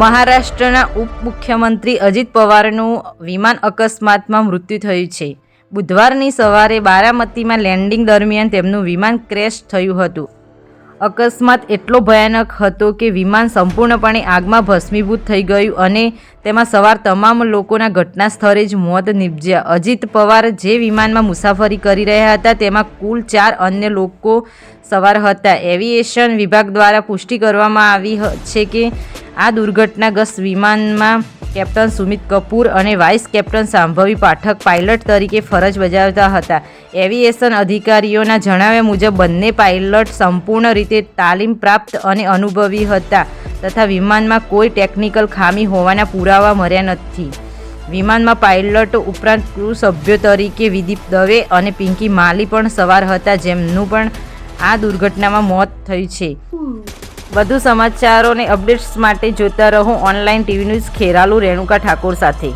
મહારાષ્ટ્રના ઉપમુખ્યમંત્રી અજિત પવારનું વિમાન અકસ્માતમાં મૃત્યુ થયું છે. બુધવારની સવારે બારામતીમાં લેન્ડિંગ દરમિયાન તેમનું વિમાન ક્રેશ થયું હતું. અકસ્માત એટલો ભયાનક હતો કે વિમાન સંપૂર્ણપણે આગમાં ભસ્મીભૂત થઈ ગયું અને તેમાં સવાર તમામ લોકોના ઘટના સ્થળે જ મોત નીપજ્યા. અજિત પવાર જે વિમાનમાં મુસાફરી કરી રહ્યા હતા તેમાં કુલ 4 અન્ય લોકો સવાર હતા. એવિએશન વિભાગ દ્વારા પુષ્ટિ કરવામાં આવી છે કે આ દુર્ઘટનાગ્રસ્ત વિમાનમાં કેપ્ટન સુમિત કપૂર અને વાઇસ કેપ્ટન શાંભવી પાઠક પાયલટ તરીકે ફરજ બજાવતા હતા. એવિએશન અધિકારીઓના જણાવ્યા મુજબ બંને પાયલટ સંપૂર્ણ રીતે તાલીમ પ્રાપ્ત અને અનુભવી હતા તથા વિમાનમાં કોઈ ટેકનિકલ ખામી હોવાના પુરાવા મળ્યા નથી. વિમાનમાં પાયલટ ઉપરાંત ક્રૂ સભ્યો તરીકે વિદીપ દવે અને પિંકી માલી પણ સવાર હતા, જેમનું પણ આ દુર્ઘટનામાં મોત થયું છે. વધુ સમાચારો અને અપડેટ્સ માટે જોતા રહો online TV news Kheralu Renuka Thakor સાથે.